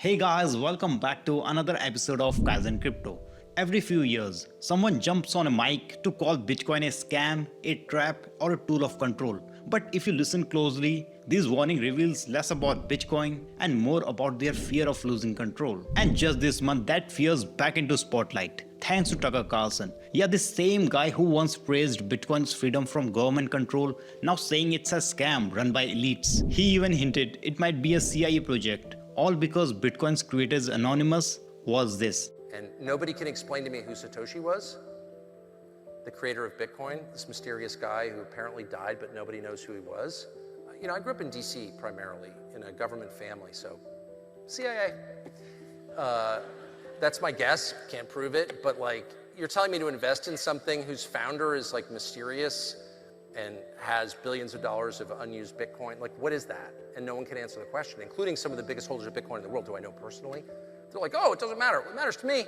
Hey guys, welcome back to another episode of Kaizen Crypto. Every few years, someone jumps on a mic to call Bitcoin a scam, a trap, or a tool of control. But if you listen closely, this warning reveals less about Bitcoin and more about their fear of losing control. And just this month, that fear's back into spotlight. Thanks to Tucker Carlson. Yeah, the same guy who once praised Bitcoin's freedom from government control, now saying it's a scam run by elites. He even hinted it might be a CIA project. All because Bitcoin's creator's anonymous was this. And nobody can explain to me who Satoshi was, the creator of Bitcoin, this mysterious guy who apparently died, but nobody knows who he was. I grew up in DC primarily, in a government family, so CIA. That's my guess, can't prove it, but you're telling me to invest in something whose founder is mysterious and has billions of dollars of unused Bitcoin. What is that? And no one can answer the question, including some of the biggest holders of Bitcoin in the world. Do I know personally? They're like, oh, it doesn't matter. What matters to me?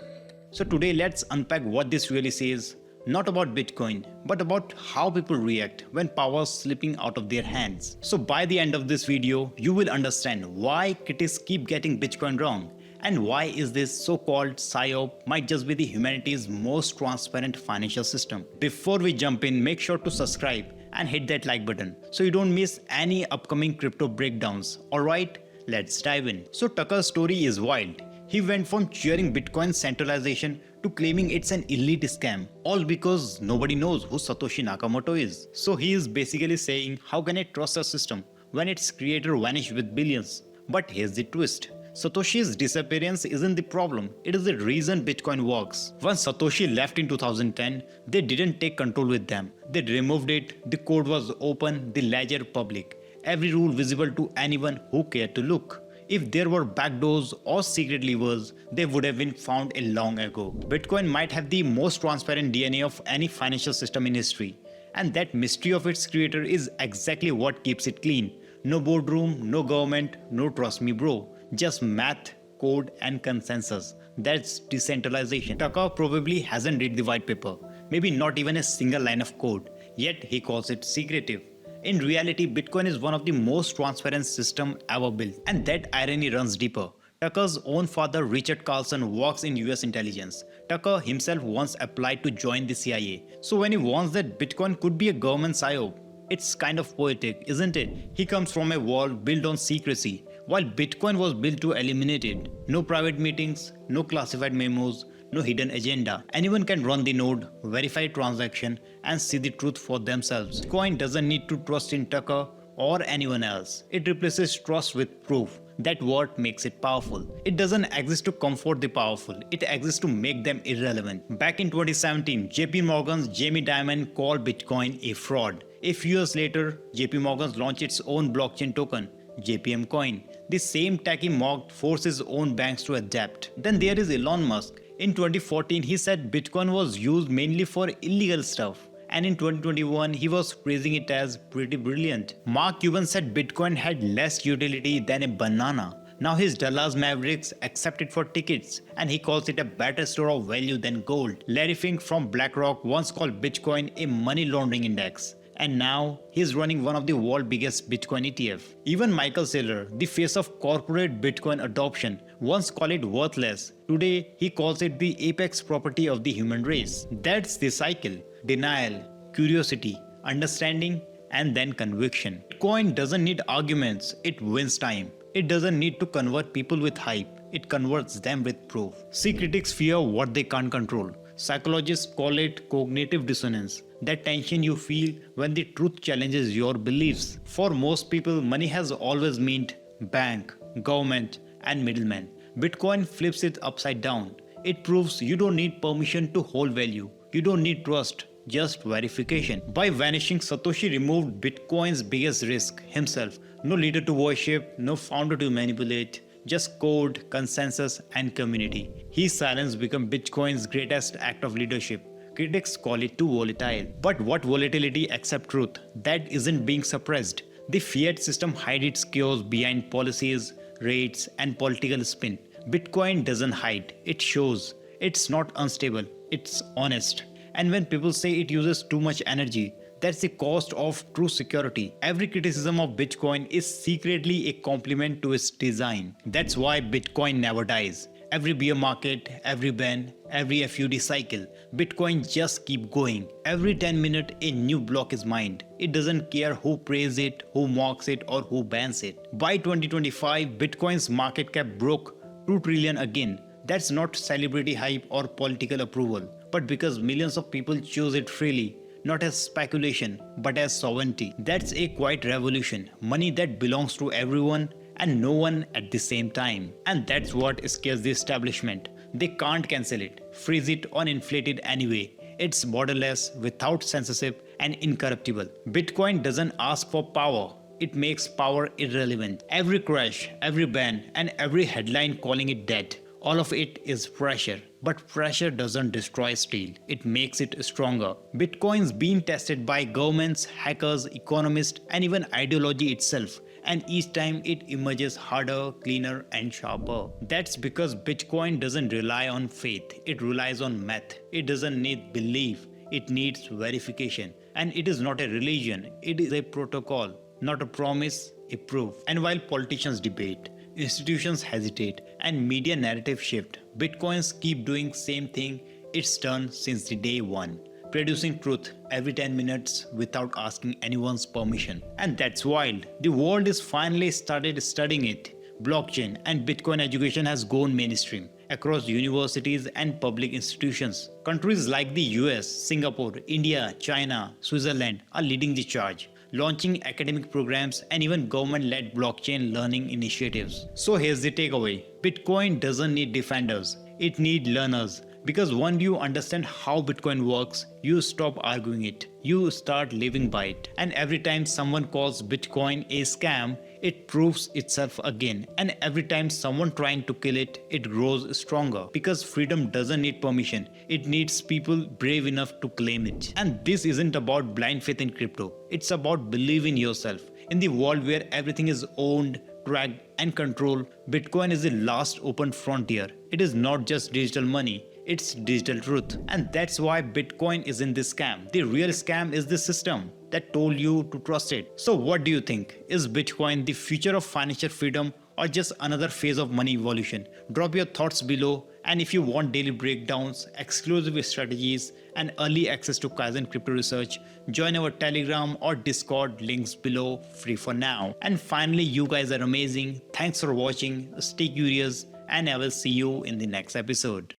So today let's unpack what this really says, not about Bitcoin, but about how people react when power's slipping out of their hands. So by the end of this video, you will understand why critics keep getting Bitcoin wrong, and why is this so-called PSYOP might just be the humanity's most transparent financial system. Before we jump in, make sure to subscribe and hit that like button so you don't miss any upcoming crypto breakdowns. Alright, let's dive in. So Tucker's story is wild. He went from cheering Bitcoin's centralization to claiming it's an elite scam, all because nobody knows who Satoshi Nakamoto is. So he is basically saying, how can I trust a system when its creator vanished with billions? But here's the twist. Satoshi's disappearance isn't the problem, it is the reason Bitcoin works. Once Satoshi left in 2010, they didn't take control with them. They removed it, the code was open, the ledger public, every rule visible to anyone who cared to look. If there were backdoors or secret levers, they would have been found a long ago. Bitcoin might have the most transparent DNA of any financial system in history, and that mystery of its creator is exactly what keeps it clean. No boardroom, no government, no trust me bro. Just math, code and consensus. That's decentralization. Tucker probably hasn't read the white paper, maybe not even a single line of code, yet he calls it secretive. In reality, Bitcoin is one of the most transparent systems ever built, and that irony runs deeper. Tucker's own father, Richard Carlson, works in US intelligence. Tucker himself once applied to join the CIA. So when he warns that Bitcoin could be a government PSYOP, it's kind of poetic, isn't it? He comes from a world built on secrecy, while Bitcoin was built to eliminate it. No private meetings, no classified memos, no hidden agenda. Anyone can run the node, verify a transaction, and see the truth for themselves. Bitcoin doesn't need to trust in Tucker or anyone else. It replaces trust with proof. That word makes it powerful. It doesn't exist to comfort the powerful, it exists to make them irrelevant. Back in 2017, JP Morgan's Jamie Dimon called Bitcoin a fraud. A few years later, JP Morgan's launched its own blockchain token, JPM Coin. The same tech he mocked forced his own banks to adapt. Then there is Elon Musk. In 2014, he said Bitcoin was used mainly for illegal stuff. And in 2021, he was praising it as pretty brilliant. Mark Cuban said Bitcoin had less utility than a banana. Now his Dallas Mavericks accept it for tickets, and he calls it a better store of value than gold. Larry Fink from BlackRock once called Bitcoin a money laundering index. And now, he's running one of the world's biggest Bitcoin ETF. Even Michael Saylor, the face of corporate Bitcoin adoption, once called it worthless. Today, he calls it the apex property of the human race. That's the cycle. Denial, curiosity, understanding, and then conviction. Bitcoin doesn't need arguments, it wins time. It doesn't need to convert people with hype, it converts them with proof. See, critics fear what they can't control. Psychologists call it cognitive dissonance, that tension you feel when the truth challenges your beliefs. For most people, money has always meant bank, government, and middlemen. Bitcoin flips it upside down. It proves you don't need permission to hold value. You don't need trust, just verification. By vanishing, Satoshi removed Bitcoin's biggest risk, himself. No leader to worship, no founder to manipulate. Just code, consensus, and community. His silence became Bitcoin's greatest act of leadership. Critics call it too volatile. But what volatility except truth? That isn't being suppressed. The fiat system hides its chaos behind policies, rates, and political spin. Bitcoin doesn't hide, it shows. It's not unstable, it's honest. And when people say it uses too much energy, That's the cost of true security. Every criticism of Bitcoin is secretly a compliment to its design. That's why Bitcoin never dies. Every bear market, every ban, every FUD cycle, Bitcoin just keep going. Every 10 minutes a new block is mined. It doesn't care who praises it, who mocks it, or who bans it. By 2025, Bitcoin's market cap broke 2 trillion again. That's not celebrity hype or political approval, but because millions of people choose it freely, not as speculation, but as sovereignty. That's a quiet revolution, money that belongs to everyone and no one at the same time. And that's what scares the establishment. They can't cancel it, freeze it, or inflate it anyway. It's borderless, without censorship, and incorruptible. Bitcoin doesn't ask for power. It makes power irrelevant. Every crash, every ban, and every headline calling it dead, all of it is pressure. But pressure doesn't destroy steel, it makes it stronger. Bitcoin's been tested by governments, hackers, economists, and even ideology itself. And each time it emerges harder, cleaner, and sharper. That's because Bitcoin doesn't rely on faith, it relies on math. It doesn't need belief, it needs verification. And it is not a religion, it is a protocol, not a promise, a proof. And while politicians debate, institutions hesitate, and media narrative shift, Bitcoins keep doing same thing it's done since the day one. Producing truth every 10 minutes without asking anyone's permission. And that's wild. The world is finally started studying it. Blockchain and Bitcoin education has gone mainstream across universities and public institutions. Countries like the US, Singapore, India, China, Switzerland are leading the charge, launching academic programs and even government-led blockchain learning initiatives. So here's the takeaway. Bitcoin doesn't need defenders, it needs learners. Because when you understand how Bitcoin works, you stop arguing it. You start living by it. And every time someone calls Bitcoin a scam, it proves itself again. And every time someone trying to kill it, it grows stronger. Because freedom doesn't need permission. It needs people brave enough to claim it. And this isn't about blind faith in crypto. It's about believing yourself. In the world where everything is owned, tracked, and controlled, Bitcoin is the last open frontier. It is not just digital money. It's digital truth. And that's why Bitcoin isn't the scam. The real scam is the system that told you to trust it. So what do you think? Is Bitcoin the future of financial freedom or just another phase of money evolution? Drop your thoughts below. And if you want daily breakdowns, exclusive strategies, and early access to Kaizen crypto research, join our Telegram or Discord, links below, free for now. And finally, you guys are amazing. Thanks for watching. Stay curious, and I will see you in the next episode.